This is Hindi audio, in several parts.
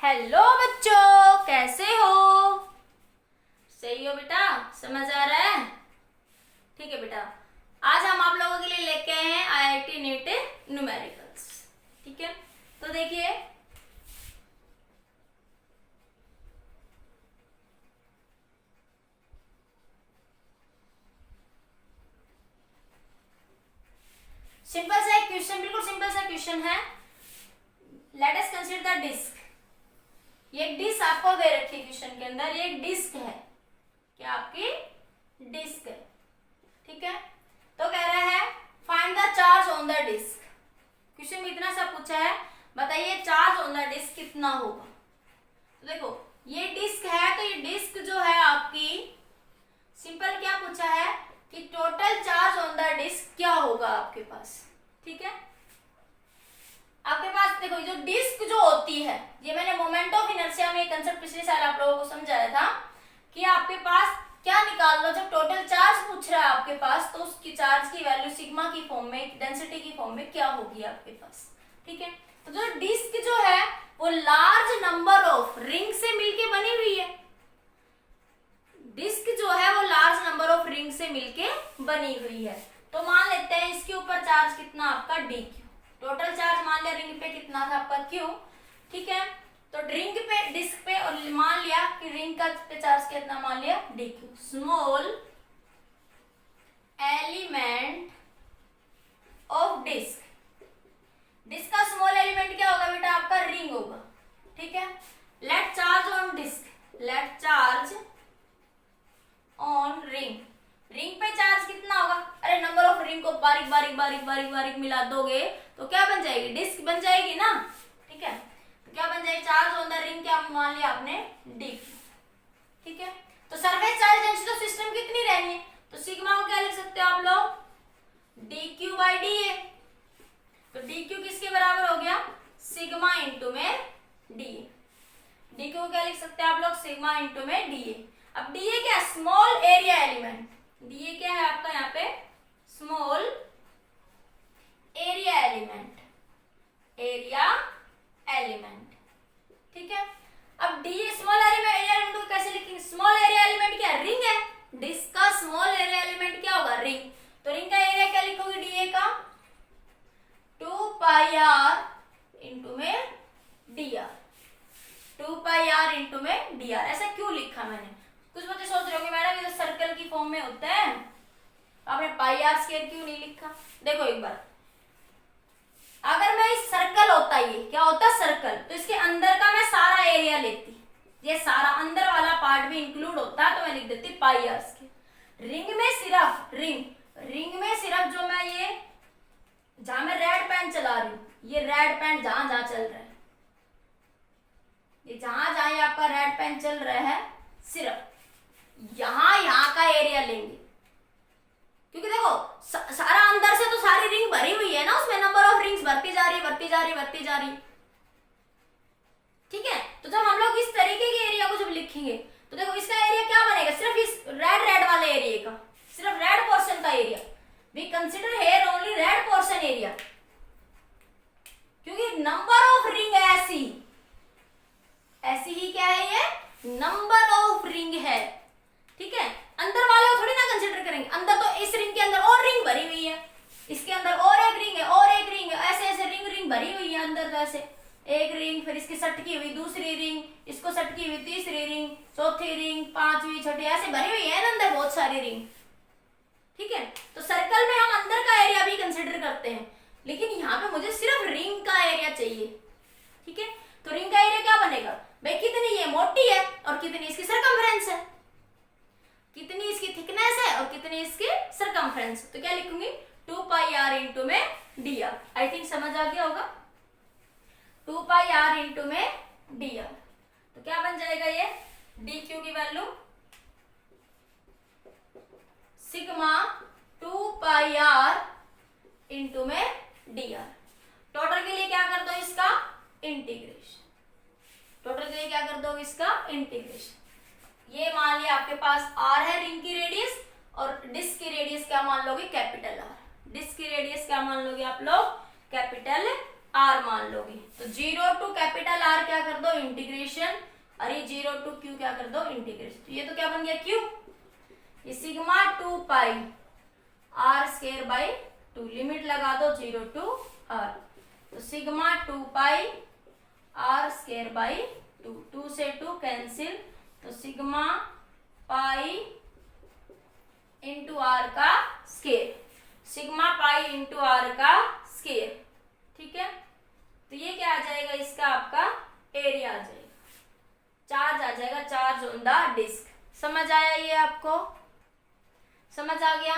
हेलो बच्चों, कैसे हो? सही हो बेटा? समझ आ रहा है? ठीक है बेटा। आज हम आप लोगों के लिए लेके आए हैं आईआईटी नीट न्यूमेरिकल्स। ठीक है, तो देखिए सिंपल सा एक क्वेश्चन, बिल्कुल सिंपल सा क्वेश्चन है। Let us consider the disc. ये एक डिस्क आपको दे रखी है क्वेश्चन के अंदर। ये एक डिस्क है, क्या आपकी डिस्क है। ठीक है, तो कह रहा है find the charge on the disc. Question में इतना सा पूछा है, बताइए चार्ज ऑन द डिस्क कितना होगा। तो देखो ये डिस्क है, तो ये डिस्क जो है आपकी सिंपल क्या पूछा है कि total charge on the disc क्या होगा आपके पास। ठीक है, आपके पास देखो जो डिस्क जो होती है, ये मैंने मोमेंट ऑफ इनर्शिया में कंसेप्ट पिछले साल आप लोगों को समझाया था कि आपके पास क्या निकाल लो। जब टोटल चार्ज पूछ रहा है आपके पास, तो उसकी चार्ज की वैल्यू सिग्मा की फॉर्म में, डेंसिटी की फॉर्म में क्या होगी आपके पास। ठीक है, तो जो डिस्क जो है वो लार्ज नंबर ऑफ रिंग से मिलके बनी हुई है। डिस्क जो है वो लार्ज नंबर ऑफ रिंग से मिलके बनी हुई है। तो मान लेते हैं इसके ऊपर चार्ज कितना आपका डी क्यू। टोटल चार्ज मान लिया रिंग पे कितना था आपका क्यू। ठीक है, तो रिंग पे डिस्क पे और मान लिया कि रिंग का पे चार्ज कितना, मान लिया d q. Small element of disc. Disc का स्मॉल एलिमेंट क्या होगा बेटा, आपका रिंग होगा। ठीक है, let charge on disc, let charge on ring. Ring पे चार्ज कितना होगा? अरे नंबर ऑफ रिंग को बारीक बारीक बारीक बारीक बारीक मिला दोगे तो क्या बन जाएगी, डिस्क बन जाएगी ना। ठीक है, तो क्या बन जाएगी, चार्ज ऑन द रिंग क्या मान लिया आपने, डी। ठीक है, तो surface charge density of system कितनी रहनी है, तो सिग्मा को क्या लिख सकते हो आप लोग, D q by D A. तो डी क्यू किसके बराबर हो गया, सिग्मा इंटू में डी ए। डी क्यू क्या लिख सकते हैं आप लोग, सिग्मा इंटू में डी ए। अब डी ए क्या है, small area element. D A क्या है आपका यहाँ पे, small area element, area element. ठीक है, अब डी स्मॉल एरिया एलिमेंट को कैसे लिखेंगे, स्मॉल एरिया एलिमेंट क्या, रिंग है। डिस्क का स्मॉल एरिया एलिमेंट क्या होगा, रिंग। तो रिंग का एरिया क्या लिखोगे, डी ए का 2 पाई आर इंटू में d r. 2 pi are into में डी आर। ऐसा क्यों लिखा मैंने, कुछ बच्चे सोच रहे होंगे मैडम ये तो सर्कल की फॉर्म में होता है, आपने पाई आर स्क्वायर क्यों नहीं लिखा। देखो एक बार, अगर मैं इस सर्कल होता, ये क्या होता सर्कल, तो इसके अंदर का मैं सारा एरिया लेती, ये सारा अंदर वाला पार्ट भी इंक्लूड होता तो मैं लिख देती पाई आर स्क्वायर। रिंग में सिर्फ रिंग में सिर्फ जो मैं ये जहां मैं रेड पेन चला रही हूँ, ये रेड पेन जहां जहां चल रहा है, ये जहां जहां आपका रेड पेन चल रहा है, सिर्फ यहाँ का एरिया लेंगे। क्योंकि देखो सारा अंदर से तो सारी रिंग भरी हुई है ना, उसमें नंबर ऑफ रिंग्स बढ़ती जा रही है, बढ़ती जा रही, बढ़ती जा रही। ठीक है, तो जब हम लोग इस तरीके के एरिया को जब लिखेंगे तो देखो इसका एरिया क्या बनेगा, सिर्फ इस रेड वाले एरिया का, सिर्फ रेड पोर्शन का area. We consider here only red portion area, क्योंकि नंबर ऑफ रिंग ऐसी ही क्या है, ये नंबर ऑफ रिंग है। ठीक है, अंदर वाले को थोड़ी ना कंसीडर करेंगे, अंदर तो इस रिंग के अंदर और रिंग भरी हुई है, इसके अंदर और एक रिंग है, और एक रिंग है, ऐसे ऐसे रिंग भरी हुई है अंदर। तो ऐसे एक रिंग, फिर इसकी सटकी हुई दूसरी रिंग, इसको सटकी हुई तीसरी रिंग, चौथी रिंग, पांचवी, छठी, ऐसे भरी हुई है ना अंदर बहुत सारी रिंग। ठीक है, तो सर्कल में हम अंदर का एरिया भी कंसिडर करते हैं, लेकिन यहाँ पे मुझे सिर्फ रिंग का एरिया चाहिए। ठीक है, तो रिंग का एरिया क्या बनेगा भाई, कितनी ये मोटी है और कितनी इसकी सरकमफ्रेंस है, कितनी इसकी थिकनेस है और कितनी इसकी सरकमफ्रेंस। तो क्या लिखूंगी, 2 पाई आर इंटू में डी आर। आई थिंक समझ आ गया होगा, 2 पाई आर इंटू में डी आर। तो क्या बन जाएगा ये, डी क्यू की value sigma 2 pi are into में डी आर। टोटल के लिए क्या कर दो, इसका इंटीग्रेशन। टोटल के लिए क्या कर दो, इसका इंटीग्रेशन। ये मान लिया आपके पास आर है रिंग की रेडियस, और डिस्क की रेडियस क्या मान लोगे, कैपिटल आर। डिस्क की रेडियस क्या मान लोगे आप लोग, कैपिटल आर मान लोगे। तो 0 टू कैपिटल आर क्या कर दो इंटीग्रेशन, और ये 0 टू क्यू क्या कर दो इंटीग्रेशन। तो ये तो क्या बन गया क्यू, ये sigma 2 pi are square by 2, limit लगा दो 0 टू आर। तो sigma 2 pi are square by 2, 2 से 2 कैंसिल, तो सिग्मा पाई इंटू आर का square, sigma pi into are का स्क्वायर। ठीक है, तो ये क्या आ जाएगा इसका आपका एरिया आ जाएगा, चार्ज आ जाएगा, चार्ज ऑन द डिस्क। समझ आया ये आपको, समझ आ गया।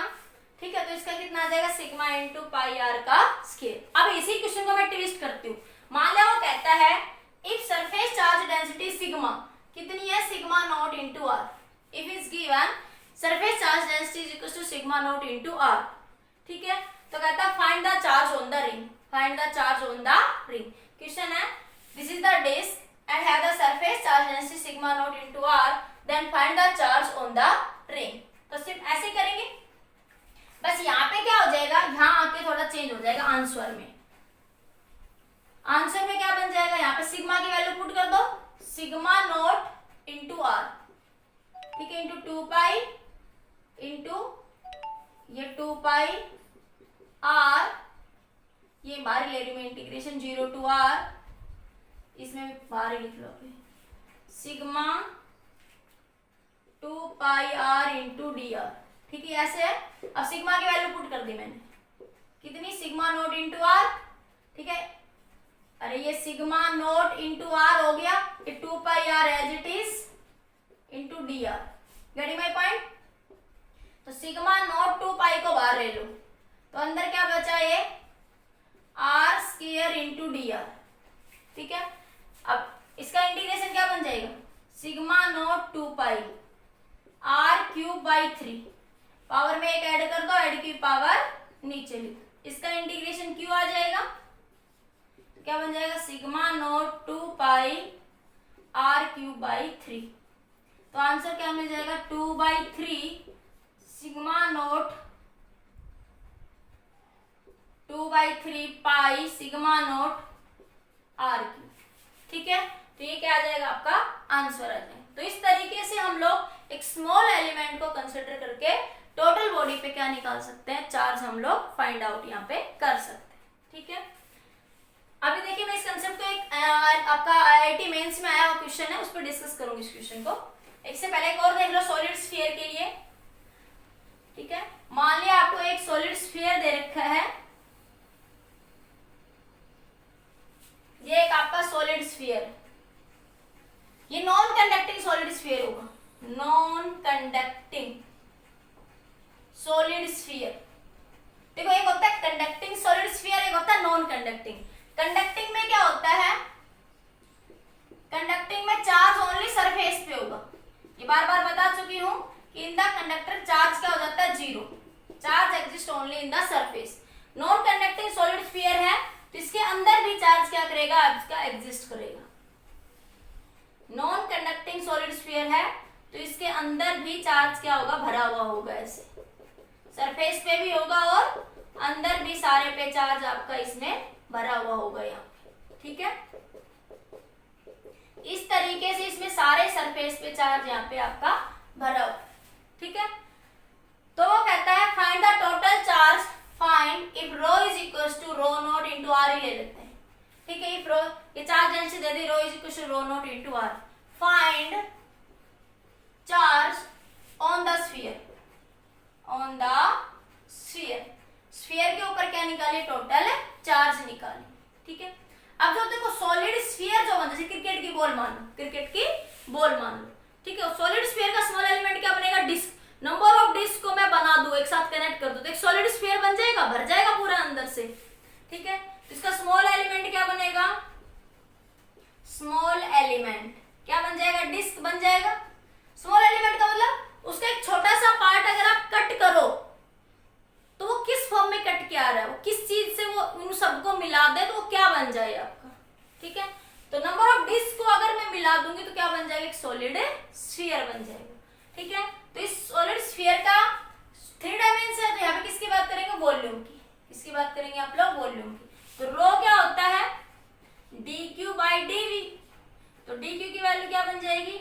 ठीक है, तो इसका कितना आ जाएगा सिग्मा इंटू पाई आर का स्क्वायर। अब इसी क्वेश्चन को मैं ट्विस्ट करती हूँ। मान लिया वो कहता है if surface charge density sigma कितनी है, sigma naught into R. If is given surface charge density is equal to sigma naught into R. ठीक है, तो कहता है find the charge on the ring, find the charge on the ring. Question है this is the disc and have the surface charge density sigma naught into R, then find the charge on the ring. तो सिर्फ ऐसे करेंगे, बस यहाँ पे क्या हो जाएगा, यहाँ आके थोड़ा चेंज हो जाएगा आंसर में। आंसर में क्या बन जाएगा, यहाँ पे सिग्मा की वैल्यू पुट कर दो, सिग्मा नॉट इंटू आर। ठीक है, इंटू 2 पाई इंटू ये 2 पाई आर, ये बाहर ले रही हूँ इंटीग्रेशन 0 टू आर, इसमें भी बाहर लिख लो sigma 2 pi are into D R. ठीक है, ऐसे है। अब सिग्मा की वैल्यू पुट कर दी मैंने, कितनी, सिग्मा नोट इंटू आर। ठीक है, अरे ये सिग्मा नोट इंटू आर हो गया, ये 2 pi R as it is into D R. Getting my point. तो सिग्मा नोट 2 पाई को बाहर ले लो, तो अंदर क्या बचा, ये R square into D R. ठीक है, अब इसका इंटीग्रेशन क्या बन जाएगा, sigma naught 2 pi are cube by 3, power में एक ऐड कर दो, ऐड की पावर नीचे लिखो, इसका इंटीग्रेशन क्यों आ जाएगा, तो क्या बन जाएगा sigma naught 2 pi are cube by 3। तो आंसर क्या मिल जाएगा 2/3 sigma naught 2/3 pi sigma naught r cube. ठीक है, तो ये क्या आ जाएगा आपका आंसर आ जाएगा। तो इस तरीके से हम लोग एक स्मॉल एलिमेंट को कंसिडर करके टोटल बॉडी पे क्या निकाल सकते हैं, चार्ज हम लोग फाइंड आउट यहाँ पे कर सकते हैं। ठीक है, अभी देखिए मैं इस कंसेप्ट को एक आपका आईआईटी मेंस में आया हुआ क्वेश्चन है, उस पर डिस्कस करूंगी इस क्वेश्चन को। इससे पहले एक और देख लो सॉलिड स्फीयर के लिए। ठीक है, मान लिया आपको एक सॉलिड स्फीयर दे रखा है, ये एक आपका सॉलिड स्फीयर, ये नॉन कंडक्टिंग सॉलिड स्फीयर होगा, नॉन कंडक्टिंग सॉलिड स्फीयर। देखो एक होता है कंडक्टिंग सॉलिड स्फीयर, एक होता है नॉन कंडक्टिंग। कंडक्टिंग में क्या होता है, कंडक्टिंग में चार्ज ओनली सरफेस पे होगा, ये बार बार बता चुकी हूं कि इन द कंडक्टर चार्ज क्या हो जाता है 0, charge exist only in the surface. Non conducting solid sphere है तो इसके अंदर भी चार्ज क्या करेगा, इसका एग्जिस्ट करेगा। नॉन कंडक्टिंग सॉलिड स्फीयर है तो इसके अंदर भी चार्ज क्या होगा, भरा हुआ होगा, ऐसे सरफेस पे भी होगा और अंदर भी सारे पे चार्ज आपका इसमें भरा हुआ होगा यहाँ पे। ठीक है, इस तरीके से इसमें सारे सरफेस पे चार्ज यहाँ पे आपका भरा हुआ। ठीक है, तो वो कहता है find the total charge, find if rho is equal to rho naught into R ही ले लेते हैं। ठीक है, इफ रो, ये चार्ज डेंसिटी दे दी, rho is equal to rho naught into R, find charge on the sphere, on the sphere, sphere के ऊपर क्या निकालिए, टोटल चार्ज निकालिए। ठीक है, अब जो देखो सॉलिड स्फीयर जो बनता है, क्रिकेट की बॉल मान लो, क्रिकेट की बॉल मान लो। ठीक है, सॉलिड स्फीयर का स्मॉल एलिमेंट क्या बनेगा, डिस्क। नंबर ऑफ डिस्क को मैं बना दूं, एक साथ कनेक्ट कर दूं तो एक सॉलिड स्फीयर बन जाएगा, भर जाएगा पूरा अंदर से। ठीक है, तो इसका स्मॉल एलिमेंट क्या बनेगा, स्मॉल एलिमेंट क्या बन जाएगा, डिस्क बन जाएगा। स्मॉल एलिमेंट का मतलब उसका एक छोटा सा पार्ट अगर आप कट करो तो वो किस फॉर्म में कट के आ रहा है, वो किस चीज से वो उन सबको मिला दे तो वो क्या बन जाए आपका। ठीक है, तो नंबर ऑफ डिस्क को अगर मैं मिला दूंगी तो क्या बन जाएगा, एक सॉलिड स्फीयर बन जाएगा। ठीक है, तो इस सॉलिड स्फीयर का 3 डायमेंशन है, तो यहाँ पे किसकी बात करेंगे, वॉल्यूम की। किसकी बात करेंगे आप लोग, वॉल्यूम की। तो रो क्या होता है, d q by d v. तो डी क्यू की वैल्यू क्या बन जाएगी,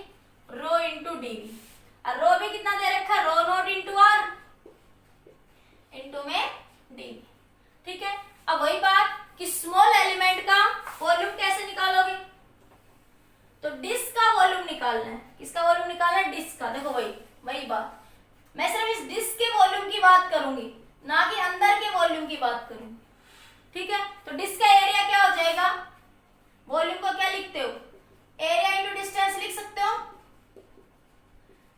रो इंटू डी वी। और रो भी कितना दे रखा है, रो नॉट इंटू आर इंटू में डी वी। ठीक है, अब वही बात कि स्मॉल एलिमेंट का वॉल्यूम कैसे निकालोगे, तो डिस्क का वॉल्यूम निकालना है। किसका वॉल्यूम निकालना है, डिस्क का। देखो वही बात, मैं सिर्फ इस डिस्क के वॉल्यूम की बात करूंगी, ना कि अंदर के वॉल्यूम की बात करूंगी। ठीक है, तो डिस्क का एरिया क्या हो जाएगा, वॉल्यूम को क्या लिखते हो, एरिया इंटू डिस्टेंस लिख सकते हो।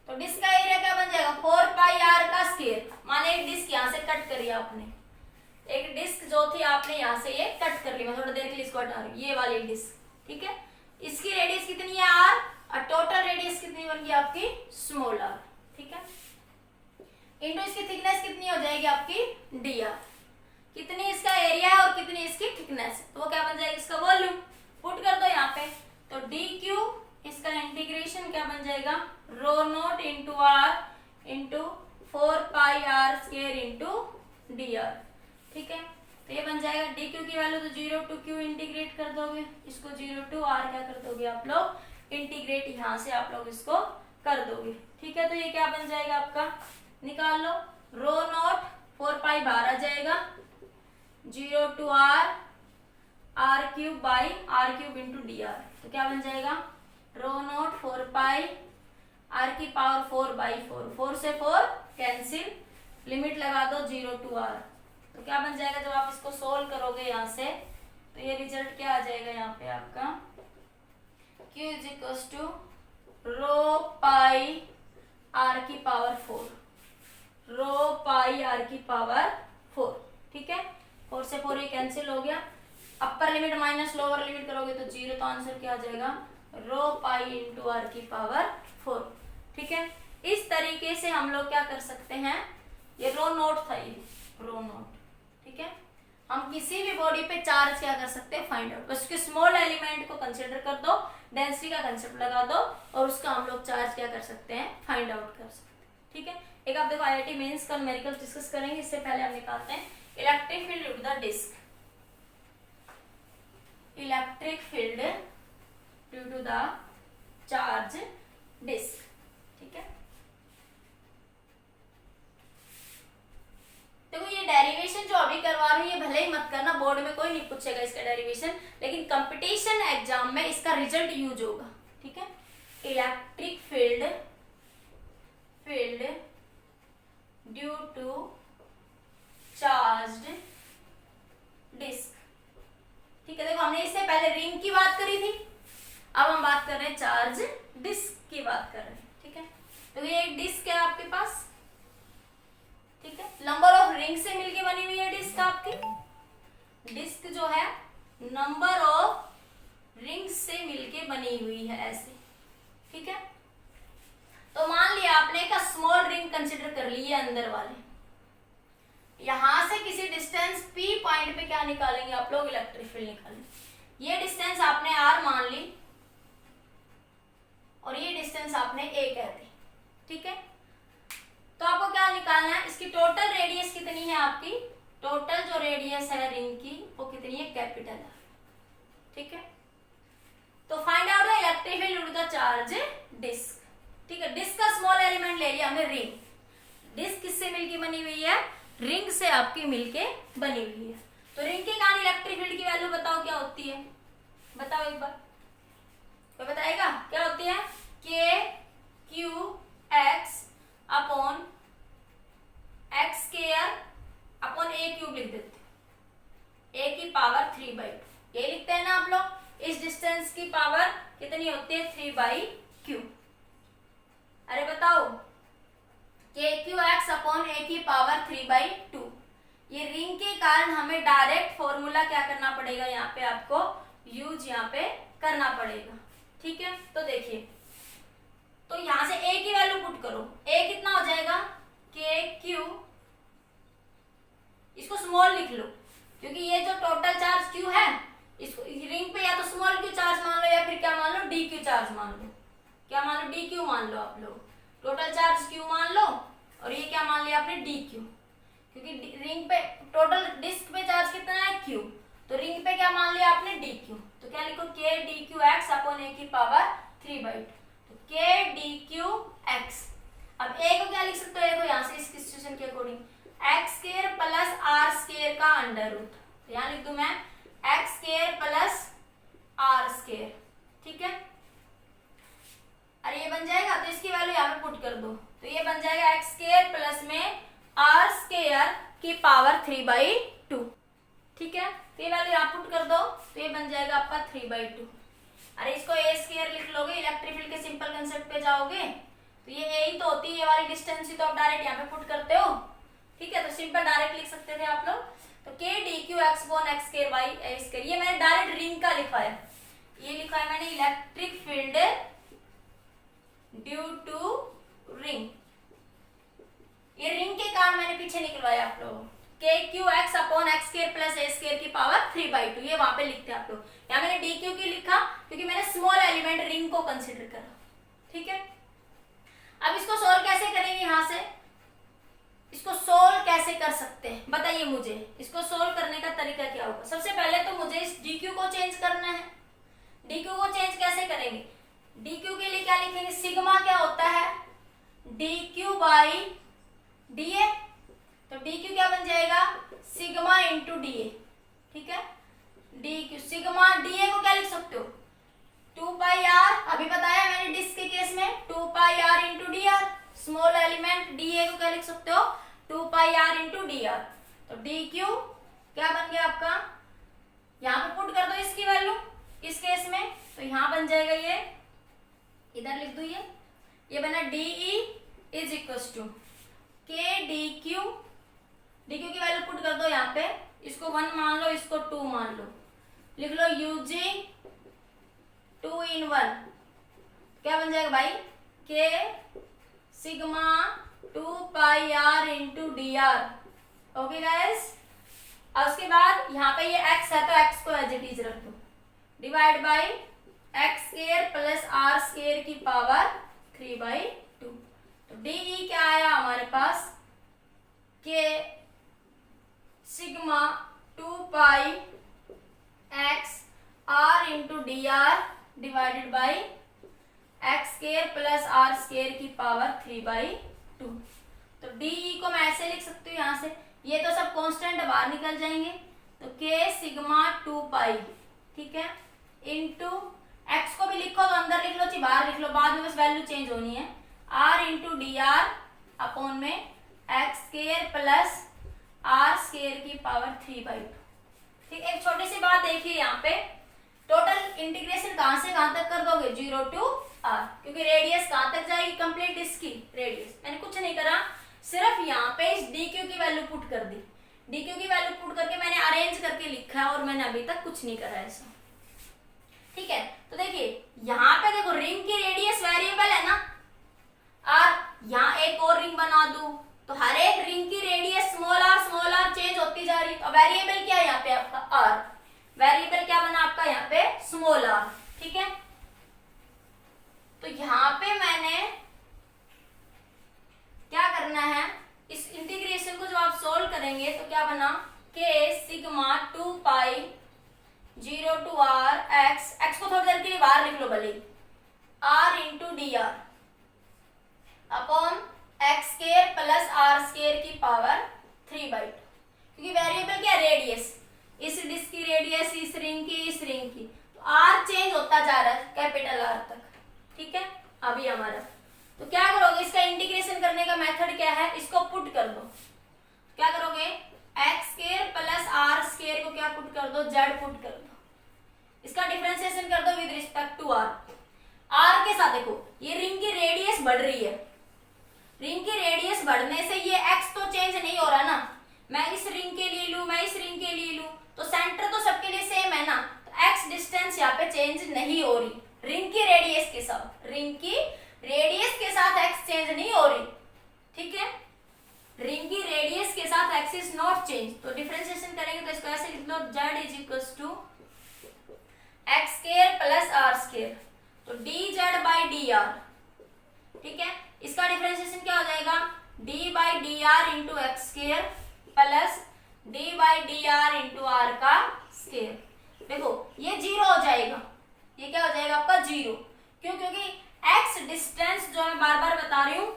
तो डिस्क का एरिया क्या बन जाएगा, 4 पाई आर का स्क्वायर। माने एक डिस्क यहां से कट करी आपने, एक डिस्क जो थी आपने यहां से ये कट कर ली। मैं थोड़ा देर के लिए इसको हटा रही हूं, ये वाली डिस्क। ठीक है, इसकी रेडियस कितनी है आर, और टोटल रेडियस कितनी बन गई आपकी, स्मॉल आर। ठीक है, इंटू इसकी थिकनेस कितनी हो जाएगी आपकी, डी आर। कितनी इसका एरिया है और कितनी इसकी थिकनेस है, तो वो क्या बन जाएगी, इसका वॉल्यूम। पुट कर दो यहाँ पे, तो डी क्यू इसका इंटीग्रेशन क्या बन जाएगा, rho naught into are into 4 pi are square into D R. ठीक है, तो ये बन जाएगा डी क्यू की वैल्यू, तो 0 टू क्यू इंटीग्रेट कर दोगे, इसको 0 टू आर क्या कर दोगे आप लोग, इंटीग्रेट यहाँ से आप लोग इसको कर दोगे। ठीक है, तो ये क्या बन जाएगा आपका, निकाल लो, रो नॉट 4 पाई बाहर आ जाएगा, 0 to r cube by r cube into D r. तो क्या बन जाएगा, रो नॉट 4 पाई आर की पावर 4 बाई 4, 4 से 4 कैंसिल, लिमिट लगा दो 0 टू आर। तो क्या बन जाएगा, जब आप इसको सोल्व करोगे यहाँ से, तो ये रिजल्ट क्या आ जाएगा यहाँ पे आपका, Q is equals to rho pi r की पावर 4, रो पाई आर की पावर 4। ठीक है, 4 से 4 ये कैंसिल हो गया, upper limit minus lower limit करोगे तो 0, तो आंसर क्या आ जाएगा, रो पाई इंटू आर की पावर 4। ठीक है, इस तरीके से हम लोग क्या कर सकते हैं, ये रो नोट था, ये रो नोट। ठीक है, हम किसी भी बॉडी पे चार्ज क्या कर सकते हैं, फाइंड आउट। बस उसके स्मॉल एलिमेंट को कंसीडर कर दो, डेंसिटी का कंसेप्ट लगा दो, और उसका हम लोग चार्ज क्या कर सकते हैं, फाइंड आउट कर सकते हैं। ठीक है, एक आप देखो आईआईटी मेंस का न्यूमेरिकल डिस्कस करेंगे, इससे पहले हम निकालते हैं electric field due to the disc. Electric field due to the charge disc. ठीक है, देखो ये डेरिवेशन जो अभी करवा रही हूँ, ये भले ही मत करना, बोर्ड में कोई नहीं पूछेगा इसका डेरिवेशन, लेकिन कंपटीशन एग्जाम में इसका रिजल्ट यूज होगा। ठीक है, electric field due to charged disc. ठीक है, देखो हमने इससे पहले रिंग की बात करी थी, अब हम बात कर रहे हैं चार्ज डिस्क की बात कर रहे हैं। ठीक है, तो ये एक डिस्क है आपके पास। ठीक है, नंबर ऑफ रिंग से मिलके बनी हुई है डिस्क आपकी। डिस्क जो है नंबर ऑफ रिंग से मिलके बनी हुई है ऐसे। ठीक है, तो मान लिया आपने एक स्मॉल रिंग कंसिडर कर ली है अंदर वाले, यहां से किसी डिस्टेंस P पॉइंट पे क्या निकालेंगे आप लोग, इलेक्ट्रिक फील्ड निकालेंगे। ये डिस्टेंस आपने R मान ली और ये डिस्टेंस आपने A कह दी। ठीक है, तो आपको क्या निकालना है, इसकी टोटल रेडियस कितनी है आपकी, टोटल जो रेडियस है रिंग की वो कितनी है, कैपिटल है। ठीक है, तो find out the electric field due to the charge disc. ठीक है, डिस्क का स्मॉल एलिमेंट ले लिया हमने रिंग, डिस्क किससे मिलके बनी हुई है, रिंग से आपकी मिलके बनी हुई है। तो रिंग के कारण इलेक्ट्रिक फील्ड की वैल्यू बताओ क्या होती है, बताओ एक बार, कोई बताएगा क्या होती है, K Q X upon x square upon A cube लिख देते, ए की पावर 3/2, ये लिखते हैं ना आप लोग। इस डिस्टेंस की पावर कितनी होती है, 3/q। अरे बताओ, के क्यू एक्स अपॉन ए की पावर 3/2। ये रिंग के कारण हमें डायरेक्ट फॉर्मूला क्या करना पड़ेगा, यहाँ पे आपको यूज यहाँ पे करना पड़ेगा। ठीक है, तो देखिए, तो यहां से ए की वैल्यू पुट करो, ए कितना हो जाएगा, के क्यू, इसको स्मॉल लिख लो क्योंकि ये जो टोटल चार्ज क्यू है, इसको रिंग पे या तो स्मॉल क्यू चार्ज मान लो या फिर क्या मान लो, डी क्यू चार्ज मान लो। क्या मान लो, डी क्यू मान लो आप लोग, टोटल चार्ज क्यू मान लो, और ये क्या मान लिया आपने, डी क्यू, क्योंकि रिंग पे टोटल डिस्क पे चार्ज कितना है, क्यू, तो रिंग पे क्या मान लिया आपने, डी क्यू, तो क्या लिखो, के डी क्यू एक्स अपॉन ए की पावर 3/2, तो के डी क्यू एक्स। अब ए को क्या लिख सकते हो, ए को यहाँ से इस सिचुएशन के according x square plus are square का अंडर रूट, तो यहाँ लिख दूं मैं x square plus are square, ठीक है। अरे ये बन जाएगा, तो इसकी वैल्यू यहाँ पे पुट कर दो, तो ये बन जाएगा एक्स स्क्वायर प्लस में आर स्क्वायर की पावर 3/2, ठीक है। तो ये वैल्यू यहाँ पुट कर दो, तो ये बन जाएगा आपका 3/2। अरे इसको ए स्क्वायर लिख लोगे, इलेक्ट्रिक फील्ड के सिंपल कंसेप्ट पे जाओगे, तो ये ए ही तो होती है, ये वाली डिस्टेंस ही तो आप डायरेक्ट यहाँ पे पुट करते हो, ठीक है। तो सिंपल डायरेक्ट लिख सकते थे आप लोग, तो के d Q X upon x square by A square, ये मैंने डायरेक्ट रिंग का लिखा है, ये लिखा है मैंने electric field due to ring, ये रिंग के कारण मैंने पीछे निकलवाया आप लोग, K Q X upon x square plus A square की पावर 3/2, ये वहां पे लिखते हैं आप लोग। यहाँ मैंने डी क्यू की लिखा क्योंकि मैंने स्मॉल एलिमेंट रिंग को कंसिडर करा, ठीक है। अब इसको सोल्व कैसे करेंगे, यहां से इसको सोल्व कैसे कर सकते हैं बताइए मुझे, इसको सोल्व करने का तरीका क्या होगा। सबसे पहले तो मुझे इस डी क्यू को चेंज करना है, डी क्यू को चेंज कैसे करेंगे, डी क्यू के लिए क्या लिखेंगे, सिग्मा क्या होता है, d q by D A, तो डी क्यू क्या बन जाएगा, सिग्मा इंटू डी ए, ठीक है। D Q sigma, D A को क्या लिख सकते हो, 2πr, अभी बताया मैंने डिस्क के केस में 2πr into D R, small element D A को क्या लिख सकते हो, 2πr इंटू डी आर, तो डी क्यू क्या बन गया आपका, यहाँ पे पुट कर दो इसकी वैल्यू इस केस में, तो यहाँ बन जाएगा, ये इधर लिख दो, ये बना d E is equal to k d q की वैल्यू पुट कर दो यहाँ पे, इसको 1 मान लो, इसको 2 मान लो, लिख लो यूजिंग 2 in 1, क्या बन जाएगा भाई, के sigma 2πr into D r, okay guys. और उसके बाद यहाँ पे ये x है, तो x को एज इट इज रख दो, divide by X square plus are square की पावर 3/2, तो डी ई क्या आया हमारे पास, K sigma 2π X R into D R divided by X square plus are square की पावर 3/2, तो डी ई को मैं ऐसे लिख सकती हूँ, यहाँ से ये तो सब कांस्टेंट बाहर निकल जाएंगे, तो के सिग्मा 2π, ठीक है, इंटू एक्स को भी लिखो तो अंदर लिख लो, बाहर लिख लो, बाद में बस वैल्यू चेंज होनी है, R into D R upon में X square plus are square की पावर 3/2, ठीक। एक छोटी सी बात देखिए, यहाँ पे टोटल इंटीग्रेशन कहां से कहां तक कर दोगे, 0 to r, क्योंकि रेडियस कहां तक जाएगी, कंप्लीट डिस्क की रेडियस, मैंने कुछ नहीं करा, सिर्फ यहाँ पे इस डी क्यू की वैल्यू पुट कर दी, डी क्यू की वैल्यू पुट करके मैंने अरेंज करके लिखा है, और मैंने अभी तक कुछ नहीं करा ऐसा, ठीक है। तो देखिए यहाँ पे देखो रिंग की रेडियस वेरिएबल है ना, और यहाँ एक और रिंग बना दूं, तो हर एक रिंग की रेडियस स्मॉल आर चेंज होती जा रही है, तो वेरिएबल क्या है यहाँ पे आपका आर, वेरिएबल क्या बना आपका यहाँ पे स्मॉल आर, ठीक है। तो यहाँ पे मैंने क्या करना है, इस इंटीग्रेशन को जब आप सोल्व करेंगे तो क्या बना, के सिग्मा 2π 0 to r x को थोड़ी देर के लिए बाहर लिख लो भले, r into D R upon x square plus are square की पावर 3/2, क्योंकि वेरिएबल क्या, रेडियस, इस डिस्क की रेडियस, इस रिंग की, तो आर चेंज होता जा रहा है कैपिटल आर तक, ठीक है। अभी हमारा तो क्या करोगे, इसका इंटीग्रेशन करने का मेथड क्या है, इसको पुट कर दो, क्या करोगे, x square plus are square को क्या पुट कर दो, जेड पुट कर दो, इसका डिफरेंशिएशन कर दो with respect to r, r के साथ देखो ये रिंग की रेडियस बढ़ रही है, रिंग की रेडियस बढ़ने से ये एक्स तो चेंज नहीं हो रहा ना, मैं इस रिंग के लिए लूं, मैं इस रिंग के लिए लूं, तो सेंटर तो सबके लिए सेम है ना, तो एक्स डिस्टेंस यहाँ पे चेंज नहीं हो रही, रिंग की रेडियस के साथ, रिंग की रेडियस के साथ एक्स चेंज नहीं हो रही, ठीक है, रिंग की रेडियस के साथ एक्स इज नॉट चेंज, तो डिफरेंशिएशन करेंगे तो इसको ऐसे लिख लो, Z is equals to X square plus are square, तो D Z by D R, ठीक है। इसका डिफरेंशिएशन क्या हो जाएगा, D by D R into X square plus D by D R into are का स्क्वायर। देखो ये 0 हो जाएगा, ये क्या हो जाएगा आपका 0। क्यों? क्योंकि x डिस्टेंस जो मैं बार बार बता रही हूँ,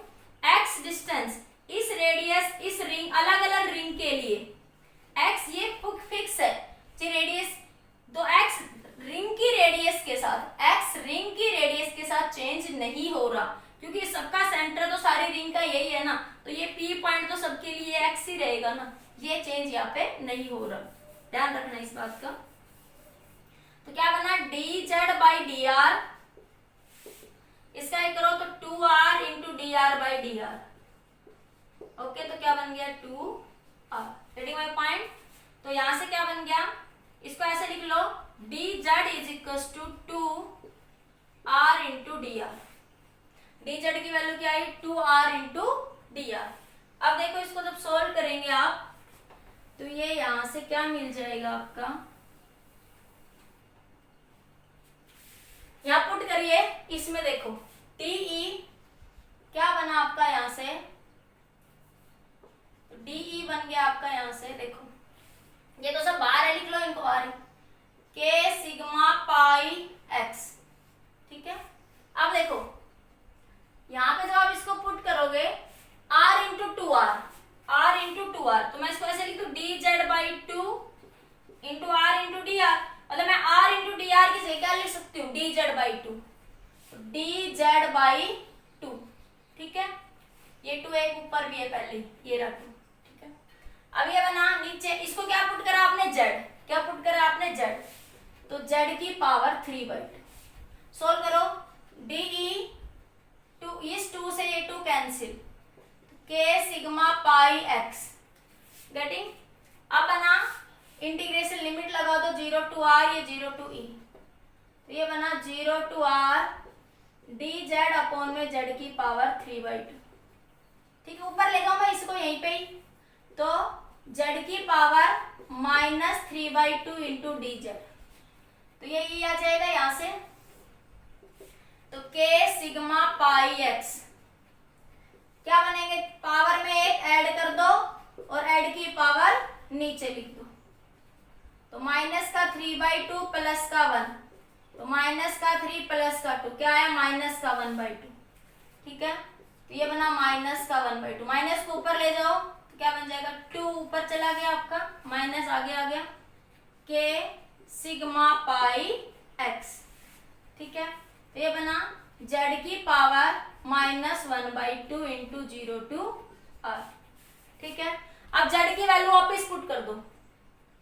x डिस्टेंस इस रेडियस, इस रिंग, अलग अलग रिंग के लिए x ये फिक्स है जी रेडियस। तो x रिंग की रेडियस के साथ, x रिंग की रेडियस के साथ चेंज नहीं हो रहा, क्योंकि सबका सेंटर तो सारी रिंग का यही है ना, तो ये P पॉइंट तो सबके लिए x ही रहेगा ना, ये चेंज यहाँ पे नहीं हो रहा, ध्यान रखना इस बात का। तो क्या बना dz बाई डी आर, इसका एक करो तो 2r into D r by D r. Okay, तो क्या बन गया 2r। Getting my point? तो यहां से क्या बन गया, इसको ऐसे लिख लो dz is equal to 2r into D r. dz की वैल्यू क्या आई 2r इंटू डी आर। अब देखो इसको जब सोल्व करेंगे आप, तो ये यहां से क्या मिल जाएगा आपका, यहां पुट करिए, इसमें देखो डी क्या बना आपका, यहां से डी बन गया आपका, यहां से देखो ये तो सब बाहर है, लिख लो इनको बाहर, के सिग्मा पाई एक्स। ठीक है, अब देखो यहां पे जब आप इसको पुट करोगे r इंटू टू आर, तो मैं इसको ऐसे लिख दूं d Z by 2 into are into D r, मतलब मैं r इंटू डी आर की जगह क्या लिख सकती हूँ D Z by 2, D Z by 2। ठीक है, ये 2 एक ऊपर भी है पहले, ये रख दो। ठीक है, अब ये बना नीचे, इसको क्या पुट करा आपने z, क्या पुट करा आपने z, तो z की पावर 3/2। सोल्व करो डी 2, इस 2 से ये 2 कैंसिल, के सिग्मा पाई एक्स। गेटिंग? अब बना इंटीग्रेशन, लिमिट लगा दो 0 टू r, ये 0 टू e, तो ये बना 0 to r d z upon में z की पावर 3/2। ठीक है, ऊपर ले जाऊं मैं इसको यहीं पे ही, तो z की पावर -3/2 इंटू डी जेड, तो ये e आ जाएगा यहां से, तो के सिग्मा पाई एक्स क्या बनेंगे, पावर में एक ऐड कर दो और ऐड की पावर नीचे लिख दो, तो माइनस का 3/2 प्लस का 1, तो माइनस का 3 प्लस का 2 क्या है माइनस का 1/2। ठीक है, तो ये बना माइनस का 1/2, माइनस को ऊपर ले जाओ तो क्या बन जाएगा 2 ऊपर चला गया आपका, माइनस आगे आ गया, के सिग्मा पाई एक्स। ठीक है, तो ये बना z की पावर -1/2 इंटू 0 टू r। ठीक है, अब z की वैल्यू वापस पुट कर दो,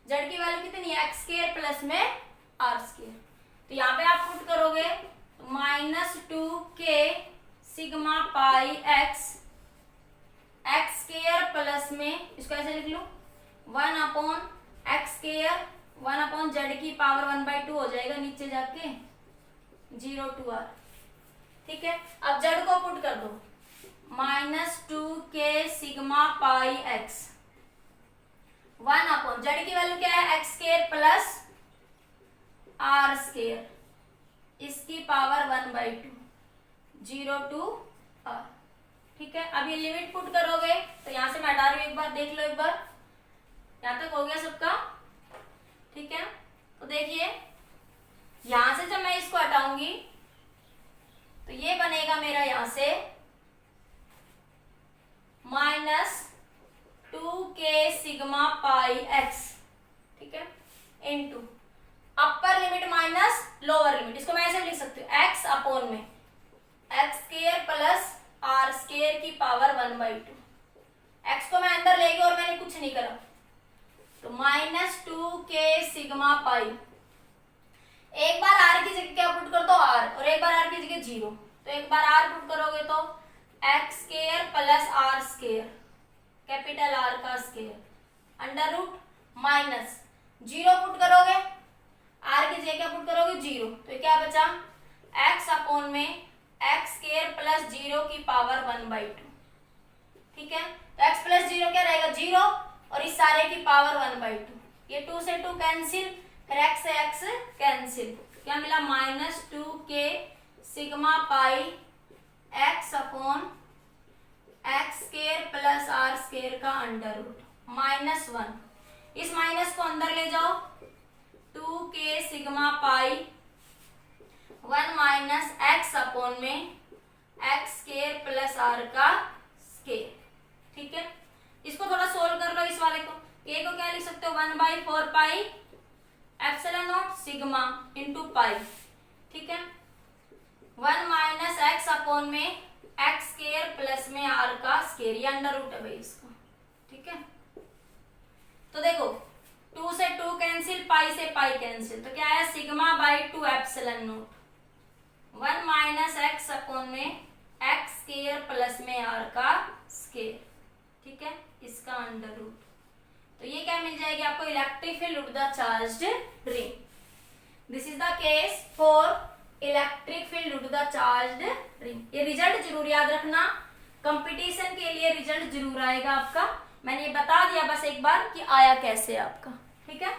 z की वैल्यू कितनी है x स्क्वायर प्लस में r स्क्वायर, तो यहाँ पे आप पुट करोगे -2 के sigma pi x, x square plus में, इसको ऐसे लिख लो 1 upon x square, 1 upon z की पावर 1/2 हो जाएगा नीचे जाके 0 टू r। ठीक है, अब z को पुट कर दो -2 के sigma pi x, 1 upon z की वैल्यू क्या है x square plus r square, इसकी पावर 1/2 0 टू r। ठीक है, अब ये लिमिट पुट करोगे तो यहां से मैं हटा रही हूं, एक बार देख लो, एक बार यहां तक हो गया सबका। ठीक है, तो देखिए यहां से जब मैं इसको हटाऊंगी तो ये बनेगा मेरा यहां से -2 के सिग्मा पाई एक्स। ठीक है, into upper limit minus lower limit, इसको मैं ऐसे लिख सकती हूँ x अपॉन में X square plus r square की पावर 1/2। x को मैं अंदर ले गई और मैंने कुछ नहीं करा, तो -2 के सिग्मा पाई, एक बार r की जगह क्या पुट कर दो r, और एक बार r की जगह 0, तो एक बार r पुट करोगे तो x square plus r square, capital R का square under root minus 0 put करोगे, r की जगह क्या पुट करोगे 0, तो क्या बचा x अपॉन में एक्स स्क्वायर प्लस 0 की पावर 1/2। ठीक है, तो x प्लस 0 क्या रहेगा 0, और इस सारे की पावर 1/2, ये 2 से 2 कैंसिल, फिर x से x कैंसिल, क्या मिला -2 के sigma pi x upon x square plus r square का अंडर रूट -1, इस माइनस को अंदर ले जाओ 2k sigma pi 1 minus X upon में एक्स स्केयर प्लस आर का स्केयर। ठीक है, इसको थोड़ा सोल्व कर लो। इस वाले को a को क्या लिख सकते हो 1/4 pi epsilon not sigma into pi. ठीक है, 1 माइनस एक्स अपॉन में एक्स स्केयर प्लस में आर का स्केयर, ये अंडर रूट है भाई इसका। ठीक है, तो देखो 2 से 2 कैंसिल, पाई से पाई कैंसिल, तो क्या है sigma by 2 epsilon naught 1 minus X upon में एक्स स्केयर प्लस में आर का स्केयर। ठीक है, इसका अंडर रूट, तो ये क्या मिल जाएगी आपको electric field of the charged ring. This is the case for electric field of the charged ring. ये रिजल्ट जरूर याद रखना, कंपटीशन के लिए रिजल्ट जरूर आएगा आपका। मैंने ये बता दिया बस एक बार कि आया कैसे आपका। ठीक है,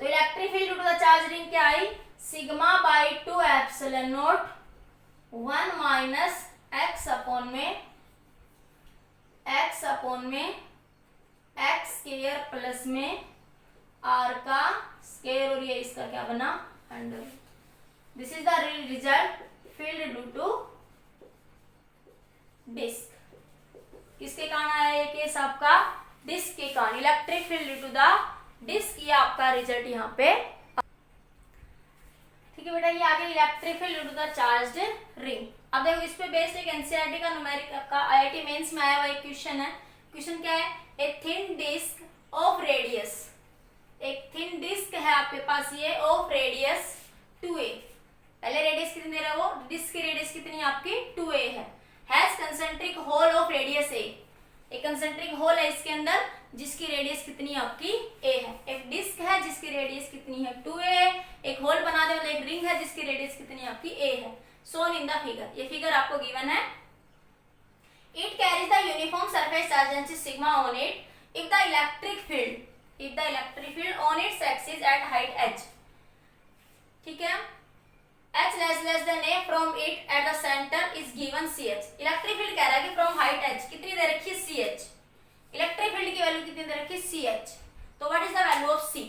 तो electric field of the charge ring क्या आई sigma by 2 epsilon naught 1 minus X upon में एक्स स्केयर प्लस में आर का स्केयर, और ये इसका क्या बना under. This is the result field due to disc. किसके कारण आया ये केस आपका डिस्क के कारण, electric field due to the disc, ये आपका रिजल्ट यहाँ पे। ठीक है बेटा, ये आगे electric field due to the charged ring. अब देखो इस पे बेस्ड एक एनसीईआरटी का न्यूमेरिक का आईआईटी मेंस में आया हुआ एक क्वेश्चन है। क्वेश्चन क्या है, a thin disc of radius, एक थिन डिस्क है आपके पास ये ऑफ रेडियस 2a। पहले रेडियस कितनी दे रहा है वो, डिस्क की रेडियस कितनी आपकी 2a has concentric hole of radius a। एक कंसेंट्रिक होल है इसके अंदर जिसकी रेडियस कितनी आपकी a है। एक डिस्क है जिसकी रेडियस कितनी है 2a है। एक होल बना दे, एक रिंग है जिसकी रेडियस कितनी आपकी a है। सोन इन द फिगर, ये फिगर आपको गिवन है। It carries the uniform surface charge density sigma on it if the electric field on its axis at height h। ठीक है, h less than a from it at the center is given ch। Electric field कह रहा है कि फ्रॉम हाइट h कितनी दे रखी है ch, इलेक्ट्रिक फील्ड की वैल्यू कितनी दे रखी है ch। तो what is the value of c,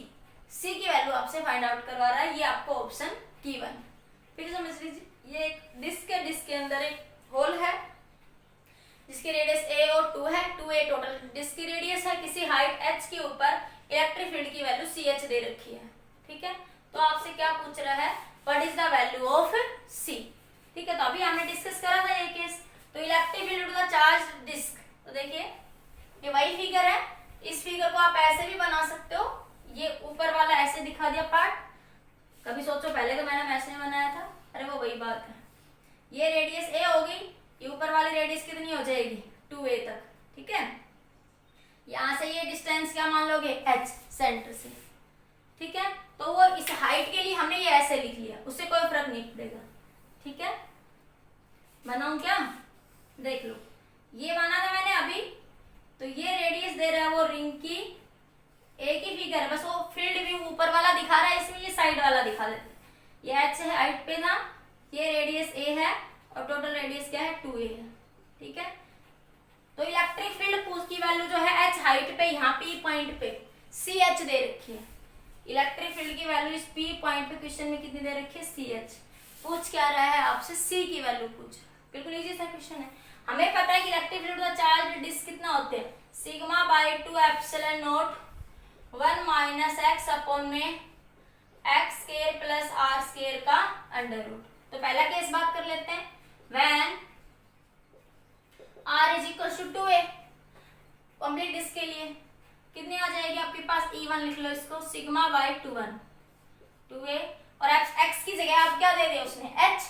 c की वैल्यू आपसे फाइंड आउट करवा रहा है, ये आपको ऑप्शन गिवन। फिर समझ लीजिए, ये एक डिस्क है, डिस्क के अंदर एक होल है जिसकी रेडियस a और 2 है, 2a टोटल डिस्क की रेडियस है। किसी हाइट h के ऊपर इलेक्ट्रिक फील्ड की वैल्यू ch दे रखी है। ठीक है, तो आपसे क्या पूछ रहा है, what is the value of c। ठीक है, तो अभी हमने डिस्कस करा था ये केस। तो electric field to the charge disc, तो देखिए ये वही फिगर है। इस फिगर को आप ऐसे भी बना सकते हो, ये ऊपर वाला ऐसे दिखा दिया पार्ट। कभी सोचो पहले तो मैंने ऐसे बनाया था, अरे वो वही बात है। ये रेडियस a होगी, ये ऊपर वाली रेडियस कितनी हो जाएगी 2a तक। ठीक है, यहां से ये डिस्टेंस क्या मान लोगे h सेंटर से। ठीक है, तो वो इस हाइट के लिए हमने ये ऐसे लिख लिया, उससे कोई फर्क नहीं पड़ेगा। ठीक है, बनाऊं क्या, देख लो, ये बना था मैंने अभी। तो ये रेडियस दे रहा है वो रिंग की, एक ही फिगर है, बस वो फील्ड व्यू ऊपर वाला दिखा रहा है, इसमें ये साइड वाला दिखा देते। ये h है हाइट पे ना, ये रेडियस a है और टोटल रेडियस क्या है 2a है। ठीक है, तो इलेक्ट्रिक फील्ड की वैल्यू जो है h हाइट पे, यहाँ p पॉइंट पे ch दे रखी है। इलेक्ट्रिक फील्ड की वैल्यू इस p पॉइंट पे क्वेश्चन में कितनी दे रखी है ch। पूछ क्या रहा है आपसे, c की वैल्यू पूछ, बिल्कुल इजी सा क्वेश्चन है। हमें पता है कि इलेक्ट्रिक फील्ड का चार्ज डिस्क कितना होते हैं sigma by 2 epsilon naught 1 minus X upon में X square plus are square का अंडर रूट। तो पहला केस बात कर लेते हैं, when r is equal to 2a। Complete disc के लिए कितनी आ जाएगी आपके पास, E1 लिख लो इसको, सिग्मा बाई 2a और x की जगह आप क्या दे दिया उसने h,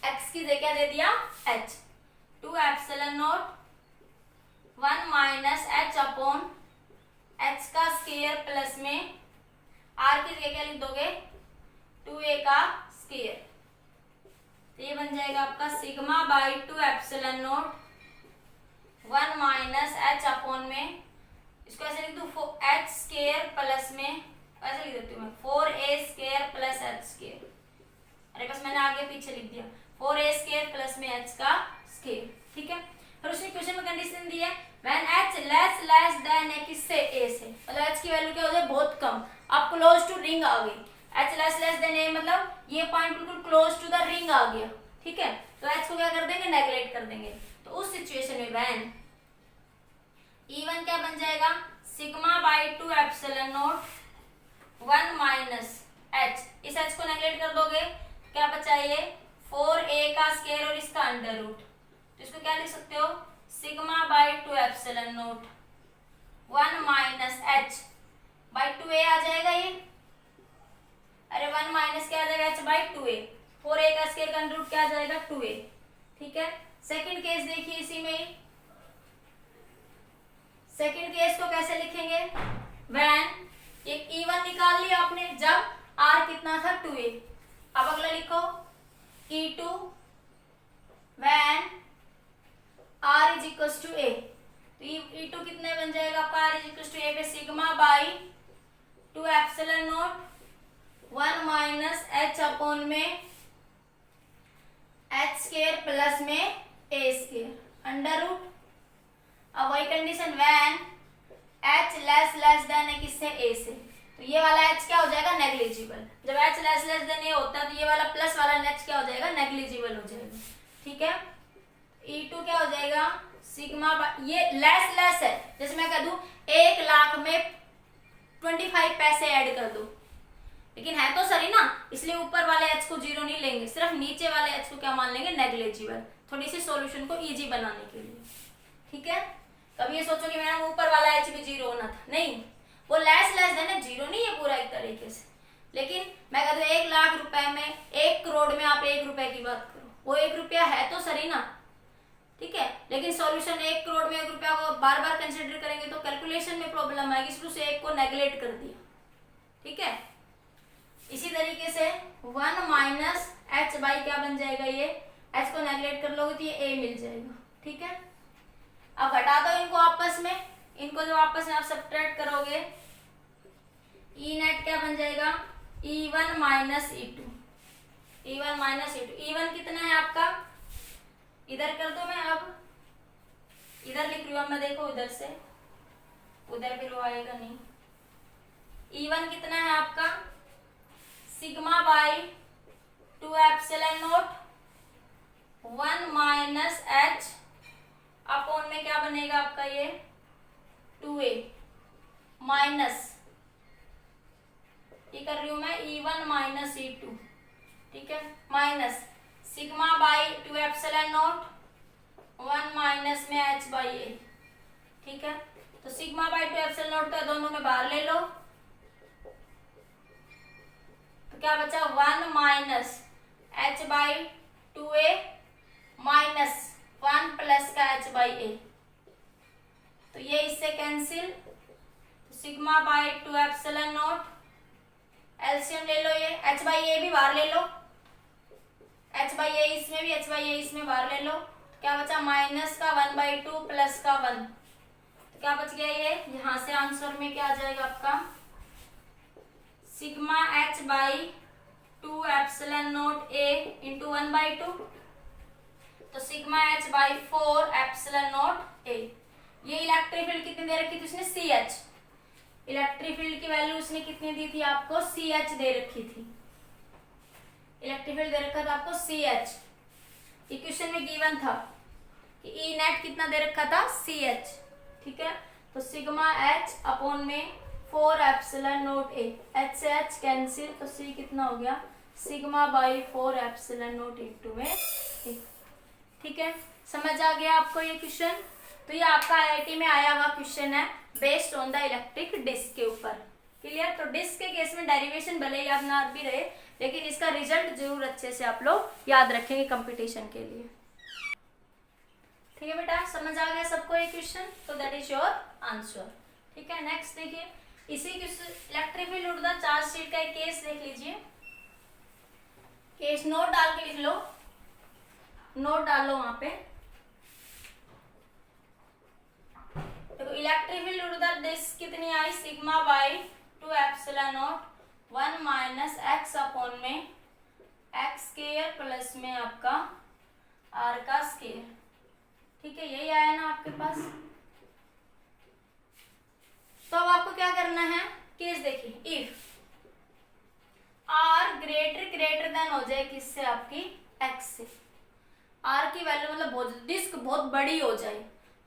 x की जगह दे दिया h, 2 epsilon naught 1 minus h upon h का स्क्वायर प्लस में r की जगह क्या लिख दोगे 2a का स्क्वायर। तो ये बन जाएगा आपका sigma by 2 epsilon naught 1 minus h upon में, इसको ऐसे लिख दू h स्क्वायर प्लस में, ऐसे लिख देती हूँ मैं 4a square plus h square. अरे बस मैंने आगे पीछे लिख दिया 4a स्क्वायर प्लस में h का स्क्वायर। ठीक है, फिर उसने क्वेश्चन में कंडीशन दी है व्हेन h लेस देन है किससे, a से, मतलब h की वैल्यू क्या हो जाए बहुत कम, आप क्लोज टू रिंग आ गई, h लेस देन a मतलब ये पॉइंट बिल्कुल क्लोज टू द रिंग आ गया, ठीक है, तो h को क्या कर देंगे, नेगलेक्ट कर देंगे। तो उस सिचुएशन में व्हेन E1 क्या बन जाएगा, sigma by 2 epsilon naught 1 minus h, इस h को नेगलेक्ट कर दोगे क्या बचा ये 4a का स्क्वायर और इसका अंडर रूट, तो इसको क्या लिख सकते हो, sigma by 2 epsilon naught 1 minus h by 2a आ जाएगा ये, अरे 1 माइनस क्या आ जाएगा h बाई 2a, 4a का स्क्वायर का अंडर रूट क्या आ जाएगा 2a, ठीक है। सेकंड केस देखिए इसी में ही, सेकंड केस को कैसे लिखेंगे, व्हेन एक E1 निकाल लिया आपने जब R कितना था 2a, अब अगला लिखो E2 when R is equal to a, तो E2 कितने बन जाएगा आपका, R is equal to a पे sigma by 2 epsilon naught 1 minus h upon में h स्क्वायर प्लस में a स्क्वायर अंडर रूट, अब वही condition when h less than है किससे, a से, तो ये वाला h क्या हो जाएगा, नेग्लिजिबल, जब h लेस देन a होता है तो ये वाला प्लस वाला h क्या हो जाएगा, नेग्लिजिबल हो जाएगा, ठीक है। E2 क्या हो जाएगा सिग्मा, ये लेस है, जैसे मैं कह दूं 1 लाख में 25 पैसे ऐड कर दो, लेकिन है तो सही ना, इसलिए ऊपर वाले h को जीरो नहीं लेंगे, सिर्फ नीचे वाले h को क्या मान लेंगे, नेग्लिजिबल, थोड़ी सी सॉल्यूशन को इजी बनाने के लिए, ठीक है। कभी ये सोचो कि मैडम ऊपर वाला h भी जीरो होना था, नहीं, वो लेस देन है, जीरो नहीं है पूरा एक तरीके से, लेकिन मैं कहता हूँ 1 लाख रुपए में 1 करोड़ में आप 1 रुपए की बात करो, वो 1 रुपया है तो सही ना, ठीक है, लेकिन सॉल्यूशन 1 करोड़ में 1 रुपया को बार बार कंसिडर करेंगे तो कैलकुलेशन में प्रॉब्लम आएगी, इसलिए उसे 1 को नेग्लेक्ट कर दिया, ठीक है। इसी तरीके से 1 माइनस h बाई क्या बन जाएगा, ये h को नेग्लेक्ट कर लोगे तो ये a मिल जाएगा, ठीक है। अब घटा दो इनको आपस में, इनको जब आपस में आप सब्ट्रैक्ट करोगे E नेट क्या बन जाएगा, E1 minus E2, E1 minus E2, E1 कितना है आपका, इधर कर दो, मैं अब इधर लिख रही हूँ, अब मैं देखो इधर से उधर फिर वो आएगा नहीं, E1 कितना है आपका sigma by 2 epsilon naught 1 minus h upon में क्या बनेगा आपका ये 2a माइनस, ये कर रही हूं मैं E1 माइनस E2, ठीक है, minus sigma by 2 epsilon naught 1 minus में h बाई a, ठीक है। तो सिग्मा बाई 2 एप्सिलॉन नॉट तो दोनों में बाहर ले लो, तो क्या बचा 1 minus h by 2a minus 1 plus का h बाई a, तो ये इससे कैंसिल, तो sigma by 2 epsilon not, LCM ले लो, ये h बाई a भी बाहर ले लो, h बाई a इसमें भी, h बाई a इसमें बाहर ले लो, तो क्या बचा माइनस का 1 बाई 2 प्लस का 1, तो क्या बच गया ये, यहां से आंसर में क्या आ जाएगा आपका sigma h by 2 epsilon not a into 1 by 2, तो sigma h by 4 epsilon not a, ये इलेक्ट्रिक फील्ड कितनी दे रखी थी उसने, CH, इलेक्ट्रिक फील्ड की वैल्यू उसने कितनी दी थी आपको, CH दे रखी थी, इलेक्ट्रिक फील्ड दे रखा था आपको CH, इक्वेशन में गिवन था कि E नेट कितना दे रखा था CH, ठीक है, तो सिग्मा h अपॉन में 4 एप्सिलॉन नॉट a, h से h कैंसिल, तो C कितना हो गया sigma by 4 epsilon not into में a, ठीक है, समझ आ गया आपको ये क्वेश्चन। तो ये आपका आईआईटी में आया हुआ क्वेश्चन है based on the electric disc के ऊपर, क्लियर। तो डिस्क के केस में डेरिवेशन भले याद ना भी रहे, लेकिन इसका रिजल्ट जरूर अच्छे से आप लोग याद रखेंगे कंपटीशन के लिए, ठीक है बेटा, समझ आ गया सबको ये क्वेश्चन, तो दैट इज योर आंसर, ठीक है। नेक्स्ट देखिए, इसी इलेक्ट्रिक फील्ड उड़ता चार्ज शीट का एक केस देख लीजिए, केस नोट डाल के लिख लो, नोट डालो वहां पे, देखो इलेक्ट्रिक फील्ड उड़ता डिस्क कितनी आई sigma by 2 epsilon naught 1 minus x upon में x स्क्वायर प्लस में आपका r का स्क्वायर, ठीक है, यही आया ना आपके पास। तो अब आपको क्या करना है, केस देखिए, इफ आर ग्रेटर देन हो जाए किससे, आपकी एक्स से। आर की वैल्यू मतलब बहुत, डिस्क बहुत बड़ी हो जाए,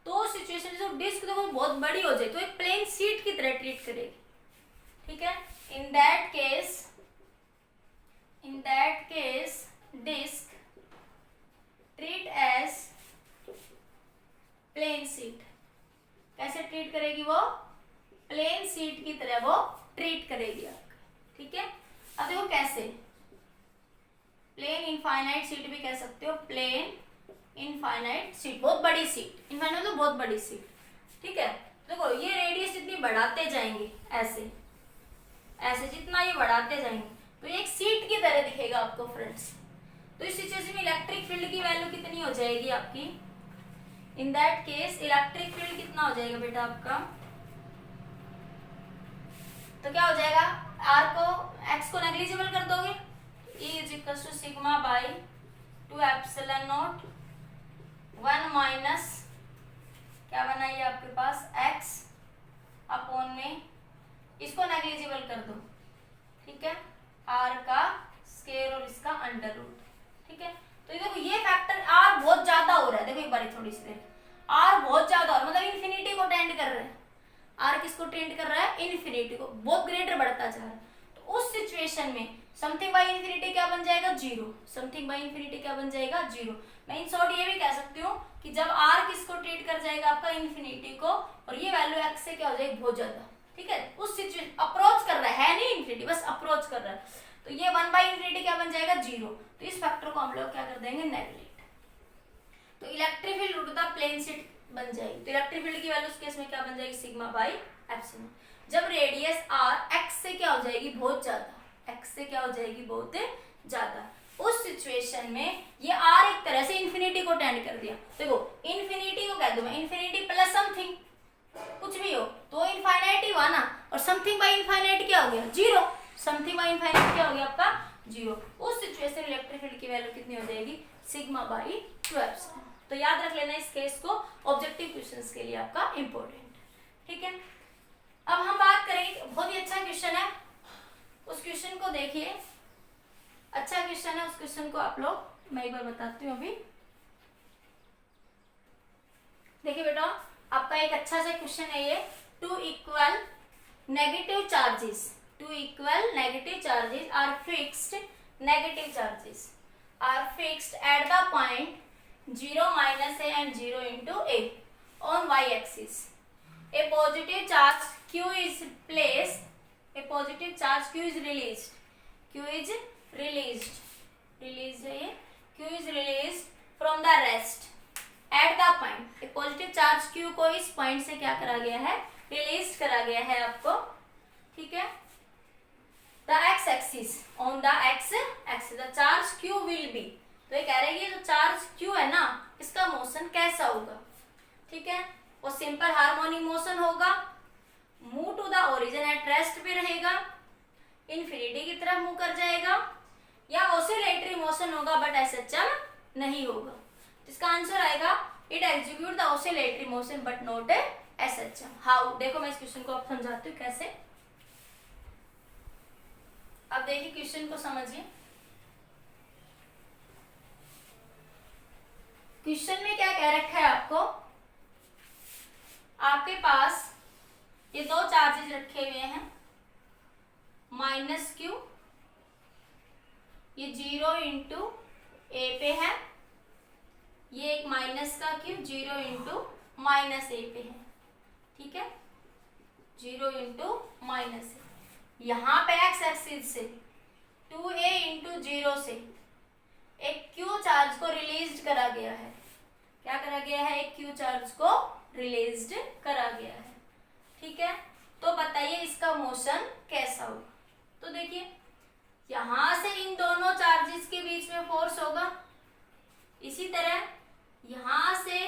तो सिचुएशन जो डिस्क देखो बहुत बड़ी हो जाए तो एक प्लेन शीट की तरह ट्रीट करेगी। ठीक है, in that case disc treat as plane sheet. कैसे ट्रीट करेगी वो, प्लेन शीट की तरह वो ट्रीट करेगी आपका। ठीक है, अब देखो कैसे, प्लेन इनफाइनाइट शीट भी कह सकते हो, प्लेन इनफाइनाइट शीट, बहुत बड़ी शीट, इनफाइनाइट तो बहुत बड़ी शीट। ठीक है, देखो ये रेडियस जितनी बढ़ाते जाएंगे ऐसे ऐसे, जितना ये बढ़ाते जाएंगे तो ये एक शीट की तरह दिखेगा आपको फ्रेंड्स। तो इस सिचुएशन में इलेक्ट्रिक फील्ड की वैल्यू कितनी हो जाएगी आपकी, इन दैट केस इलेक्ट्रिक फील्ड कितना हो जाएगा बेटा आपका, तो क्या हो जाएगा, आर को एक्स को नेग्लिजिबल कर दोगे, E is equal to sigma by 2 epsilon naught 1 minus क्या बना ये आपके पास x अपॉन में, इसको नेग्लिजिबल कर दो। ठीक है, r का स्क्वायर और इसका अंडर रूट। ठीक है, तो देखो ये फैक्टर r बहुत ज्यादा हो रहा है, देखो एक बार थोड़ी सी देर, r बहुत ज्यादा और मतलब इन्फिनिटी को टेंड कर रहा है। r किसको टेंड कर रहा है, इन्फिनिटी को, बहुत ग्रेटर बढ़ता जा रहा है। तो उस सिचुएशन में समथिंग बाय इन्फिनिटी क्या बन जाएगा, जीरो। समथिंग बाय इन्फिनिटी क्या बन जाएगा, जीरो। मैं इन शॉर्ट ये भी कह सकती हूँ कि जब r किसको ट्रीट कर जाएगा आपका, इन्फिनिटी को, और ये वैल्यू x से क्या हो जाएगी, बहुत ज्यादा। ठीक है, उस सिचुएशन अप्रोच कर रहा है नहीं इन्फिनिटी, बस अप्रोच कर रहा है, तो ये 1 बाई इन्फिनिटी क्या बन जाएगा, जीरो। तो इस फैक्टर को हम लोग क्या कर देंगे, नेगलेक्ट। तो electric field root the plane sheet बन जाएगी। तो इलेक्ट्रिक फील्ड की वैल्यू उस केस में क्या बन जाएगी, सिग्मा बाई एप्सिलॉन। जब रेडियस r x से क्या हो जाएगी, बहुत ज्यादा, x से क्या हो जाएगी, बहुत ज्यादा, उस सिचुएशन में ये r एक तरह से इन्फिनिटी को टेंड कर दिया। देखो इन्फिनिटी को कह दूं मैं, इन्फिनिटी प्लस समथिंग कुछ भी हो तो इनफाइनाइट ही हुआ ना, और समथिंग बाय इनफाइनाइट क्या हो गया, जीरो। समथिंग बाय इनफाइनाइट क्या हो गया आपका, जीरो। उस सिचुएशन इलेक्ट्रिक फील्ड की वैल्यू कितनी हो जाएगी, सिग्मा बाई 2 एप्सिलॉन। तो याद रख लेना इस केस को, ऑब्जेक्टिव क्वेश्चंस के लिए आपका इंपॉर्टेंट। ठीक है, अब हम बात करेंगे, बहुत ही अच्छा क्वेश्चन है, उस क्वेश्चन को देखिए, अच्छा क्वेश्चन है, उस क्वेश्चन को आप लोग, मैं एक बार बताती हूँ अभी। देखिए बेटा, आपका एक अच्छा सा क्वेश्चन है ये, two equal negative charges are fixed, negative charges are fixed at the point 0 minus a and 0 into a on y axis. A positive charge q is placed, a positive charge q is released from the rest at the point. एक पॉजिटिव चार्ज q को इस पॉइंट से क्या करा गया है, रिलीज करा गया है आपको। ठीक है, the x axis, on the x axis the charge q will be, तो ये कह रहे हैं कि जो चार्ज q है ना, इसका मोशन कैसा होगा। ठीक है, वो सिंपल हार्मोनिक मोशन होगा, move to the origin at rest पे रहेगा, इन्फिनिटी की तरफ मूव कर जाएगा, या ऑसिलेटरी मोशन होगा बट एसएचएम नहीं होगा। इसका आंसर आएगा, it execute the oscillatory motion but not SHM. How, देखो मैं इस क्वेश्चन को आप समझाती हूँ कैसे। अब देखिए क्वेश्चन को समझिए, क्वेश्चन में क्या कह रखा है आपको, आपके पास ये दो चार्जेस रखे हुए हैं, माइनस क्यू, ये 0 इंटू ए पे है, ये एक माइनस का क्यू 0 इंटू माइनस ए पे है। ठीक है, 0 इंटू माइनस ए, यहाँ पे एक्स एक्सिस से 2a इंटू 0 से एक क्यू चार्ज को रिलीज करा गया है। क्या करा गया है, एक क्यू चार्ज को रिलीज करा गया है। ठीक है, तो बताइए इसका मोशन कैसा होगा। तो देखिए यहां से इन दोनों चार्जेस के बीच में फोर्स होगा, इसी तरह यहां से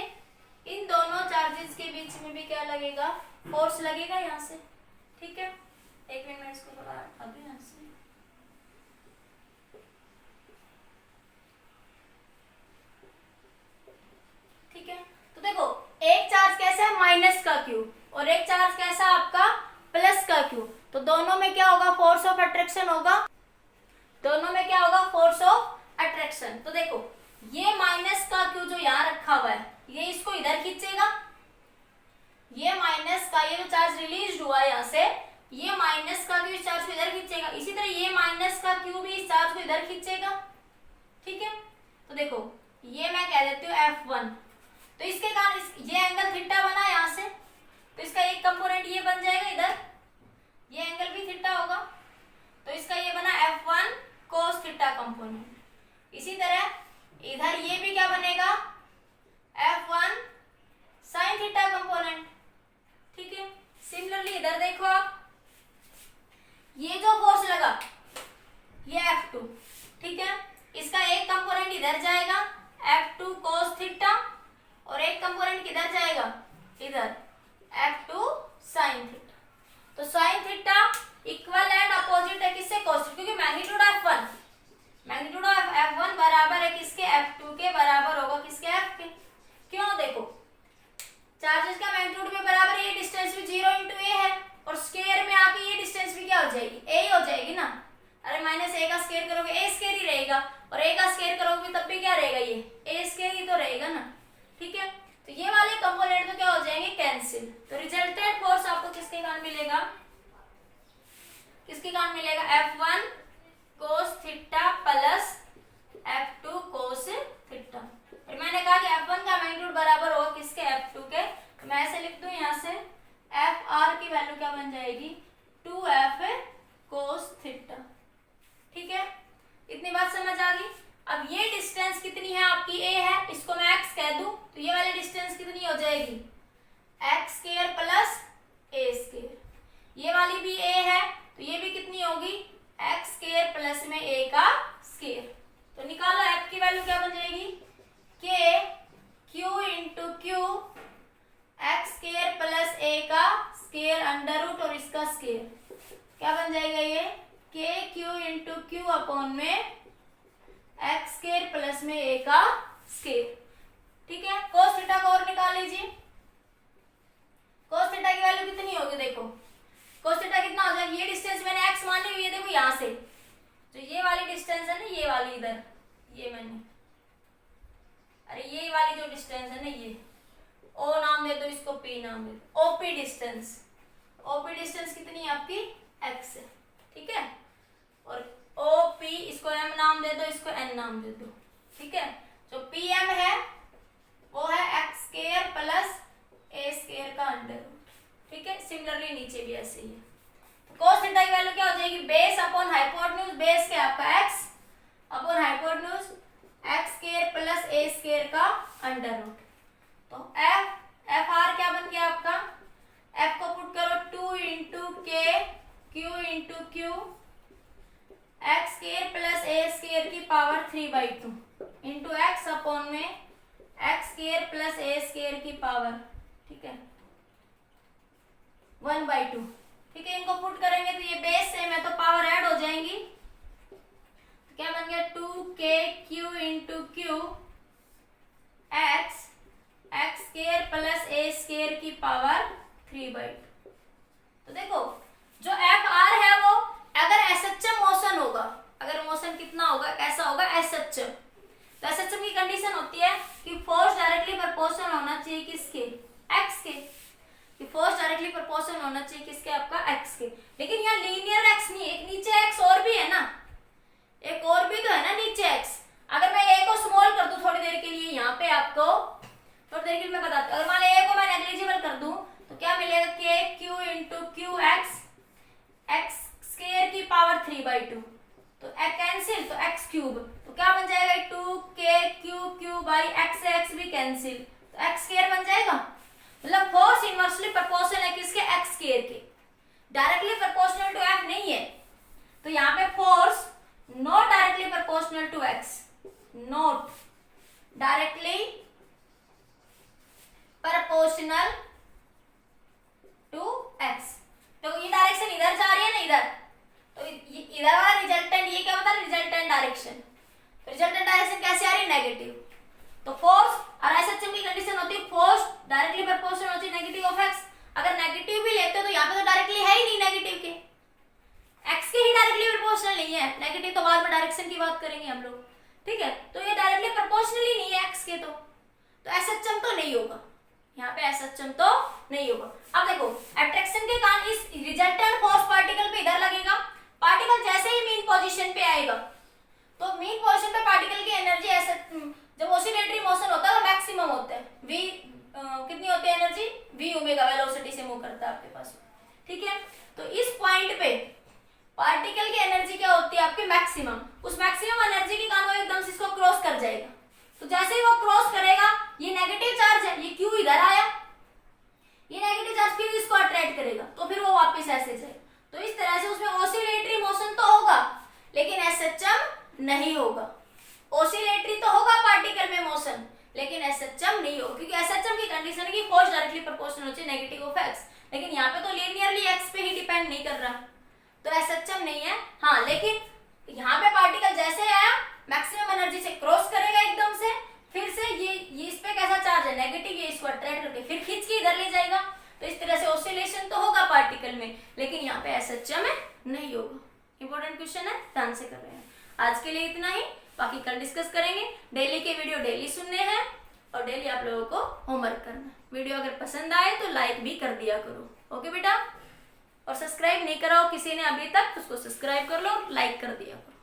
इन दोनों चार्जेस के बीच में भी क्या लगेगा, फोर्स लगेगा यहां से। ठीक है, एक मिनट में इसको थोड़ा अभी यहां से, ठीक है, तो क्यू और एक चार्ज कैसा आपका प्लस का क्यू, तो दोनों में क्या होगा, फोर्स ऑफ अट्रैक्शन होगा, दोनों में क्या होगा, फोर्स ऑफ अट्रैक्शन। तो देखो ये माइनस का क्यू जो यहाँ रखा हुआ है ये इसको इधर खींचेगा, ये माइनस का ये जो चार्ज रिलीज हुआ यहाँ से, ये माइनस का क्यू इस चार्ज को इधर खींचेगा, इसी तरह ये माइनस का क्यू भी इस चार्ज को इधर खींचेगा। ठीक है, तो देखो ये मैं कह देती हूँ F1, तो इसके कारण ये एंगल थीटा बना यहाँ से, तो इसका एक कंपोनेंट ये बन जाएगा इधर, ये एंगल भी थीटा होगा, तो इसका ये बना F1 cos थीटा कंपोनेंट। इसी तरह इधर ये भी क्या बनेगा, F1 sin थीटा कंपोनेंट। ठीक है, सिमिलरली इधर देखो आप, ये जो फोर्स लगा ये F2, ठीक है, इसका एक कंपोनेंट इधर जाएगा F2 cos थीटा और एक कंपोनेंट किधर जाएगा, इधर F2 sin थीटा। तो sin theta equal and opposite है किससे, cos, क्योंकि मैग्नीट्यूड ऑफ F1 बराबर है किसके, F2 के बराबर होगा किसके, F के। क्यों, देखो चार्जेस का मैग्नीट्यूड भी बराबर है, ये डिस्टेंस भी 0 × a है और स्क्वायर में आके ये डिस्टेंस भी क्या हो जाएगी, a ही हो जाएगी ना। अरे माइनस a का स्क्वायर करोगे a स्क्वायर ही रहेगा और a का स्क्वायर करोगे तब भी क्या रहेगा, ये a स्क्वायर ही तो रहेगा ना। ठीक है, तो ये वाले कंपोनेंट तो क्या हो जाएंगे, कैंसिल। तो रिजल्टेंट फोर्स आपको किसके कारण मिलेगा, किसके कारण मिलेगा, F1 cos theta plus F2 cos theta. फिर मैंने कहा कि F1 का मैग्नीट्यूड बराबर होगा किसके, F2 के, तो मैं ऐसे लिख दूं यहाँ से FR की वैल्यू क्या बन जाएगी, 2F cos थीटा। ठीक है, इतनी बात समझ आ गई। अब ये डिस्टेंस कितनी है आपकी, a है, इसको मैं x कह दूं, तो ये वाली डिस्टेंस कितनी हो जाएगी, x square plus a square. ये वाली भी a है तो ये भी कितनी होगी, x स्क्वायर प्लस में a का स्क्वायर। तो निकालो f की वैल्यू क्या बन जाएगी, k q into Q x square plus a का स्क्वायर अंडर रूट और इसका स्क्वायर, क्या बन जाएगा ये, k q into Q upon में x स्क्वायर प्लस में a का स्क्वायर। ठीक है, cos थीटा को और निकाल लीजिए, cos थीटा की वैल्यू कितनी होगी, देखो cos थीटा कितना हो जाएगा, ये डिस्टेंस मैंने x मानी हुई है, देखो यहाँ से जो ये वाली डिस्टेंस है ना, ये वाली इधर, ये मैंने, अरे ये वाली जो डिस्टेंस है ना, ये O नाम दे दो, इसको P नाम दे दो, OP डिस्टेंस, OP डिस्टेंस कितनी है आपकी, x है। ठीक है, और OP इसको M नाम दे दो, इसको N नाम दे दो। ठीक है, जो PM है वो है x square plus a square का अंडर रूट। ठीक है, सिमिलरली नीचे भी ऐसे ही है। तो cos थीटा की वैल्यू क्या हो जाएगी, बेस अपॉन हाइपोटेन्यूज, बेस क्या आपका x upon hypotenuse x square plus a square का अंडर रूट। तो एफ आर क्या बन गया आपका, f को पुट करो 2 इंटू के q into Q x square plus a square की पावर 3/2 इंटू x अपॉन में x square plus a square की पावर, ठीक है, 1/2। ठीक है, इनको पुट करेंगे तो ये बेस सेम है तो पावर ऐड हो जाएंगी, तो क्या बन गया 2kq into Q x square plus a square की पावर 3/2। तो देखो जो एफ आर है वो अगर एसएचएम मोशन होगा, अगर मोशन कितना होगा, ऐसा होगा एसएचएम, तो एसएचएम की कंडीशन होती है कि फोर्स डायरेक्टली प्रोपोर्शनल होना चाहिए किसके, एक्स के, कि फोर्स डायरेक्टली प्रोपोर्शनल होना चाहिए किसके, आपका एक्स के। लेकिन यहाँ लीनियर एक्स नहीं, एक नीचे एक्स और भी है ना, एक और भी तो है ना नीचे एक्स। अगर मैं ए को स्मॉल कर दूं थोड़ी देर के लिए, यहाँ पे आपको थोड़ी देर के लिए मैं बताती हूँ, अगर मान ए को मैं नेग्लिजिबल कर दूं तो क्या मिलेगा, के Q into Q x square की पावर 3/2, तो कैंसिल, तो एक्स क्यूब, तो क्या बन जाएगा 2kq बाई एक्स भी कैंसिल, तो एक्स स्क्वायर बन जाएगा। मतलब फोर्स इनवर्सली प्रोपोर्शनल है किसके, एक्स स्क्वायर के, डायरेक्टली प्रोपोर्शनल टू एफ नहीं है। तो यहाँ पे force not directly proportional to x, not directly proportional to x. तो ये डायरेक्शन इधर जा रही है ना, इधर, तो इधर वाला रिजल्टेंट, ये क्या बता रहा है, रिजल्टेंट डायरेक्शन। रिजल्टेंट डायरेक्शन कैसे आ रही है, नेगेटिव। तो फोर्स और एसएचएम की कंडीशन होती है फोर्स डायरेक्टली प्रोपोर्शनल होती है नेगेटिव ऑफ एक्स, अगर नेगेटिव भी लेते हो तो यहाँ पे तो डायरेक्टली है ही नहीं नेगेटिव के, एक्स के ही डायरेक्टली प्रोपोर्शनल नहीं है, नेगेटिव तो बाद में डायरेक्शन की बात करेंगे हम लोग, ठीक है। तो ये डायरेक्टली प्रोपोर्शनल ही नहीं है एक्स के, तो एसएचएम तो नहीं होगा, यहाँ पे एसएचएम तो नहीं होगा। अब देखो अट्रैक्शन के कारण इस रिजल्टेंट फोर्स पार्टिकल पे इधर लगेगा, पार्टिकल जैसे ही मीन पोजीशन पे आएगा तो मीन पोजीशन पे पार्टिकल की एनर्जी ऐसे, जब ऑसिलेटरी मोशन होता है तो मैक्सिमम होता है, वी कितनी होती है एनर्जी, वी ओमेगा वेलोसिटी से मूव करता है आपके पास, ठीक है। तो इस पॉइंट पे पार्टिकल की एनर्जी क्या होती है आपकी मैक्सिमम, उस मैक्सिमम एनर्जी के कारण वो एकदम से इसको क्रॉस कर जाएगा, तो जैसे ही वो क्रॉस करेगा, ये नेगेटिव चार्ज है, ये क्यू इधर आया, ये नेगेटिव चार्ज फिर इसको अट्रैक्ट करेगा, तो फिर वो वापस ऐसे जाए, तो इस तरह से उसमें ऑसिलेटरी मोशन तो होगा लेकिन एसएचएम नहीं होगा, ऑसिलेटरी तो होगा पार्टिकल में मोशन लेकिन एसएचएम नहीं होगा, क्योंकि एसएचएम की कंडीशन है कि फोर्स डायरेक्टली प्रोपोर्शनल होती है नेगेटिव ऑफ एक्स, लेकिन यहाँ पे तो लीनियरली एक्स पे ही डिपेंड नहीं कर रहा, तो एसएचएम नहीं है। हाँ लेकिन यहाँ पे पार्टिकल जैसे आया मैक्सिमम एनर्जी से क्रॉस करेगा एकदम से, फिर से ये इस पे कैसा चार्ज है नेगेटिव, ये इसको अट्रैक्ट करके फिर खींच के इधर ले जाएगा, तो इस तरह से ऑसिलेशन तो होगा पार्टिकल में लेकिन यहाँ पे एसएचएम नहीं होगा। इंपॉर्टेंट क्वेश्चन है, ध्यान से कर रहे हैं। आज के लिए इतना ही, बाकी कल डिस्कस करेंगे। डेली के वीडियो डेली सुनने हैं और डेली आप लोगों को होमवर्क करना है। वीडियो अगर पसंद आए तो लाइक भी कर दिया करो, ओके बेटा। और सब्सक्राइब नहीं करा हो किसी ने अभी तक, उसको सब्सक्राइब कर लो, लाइक कर दिया करो।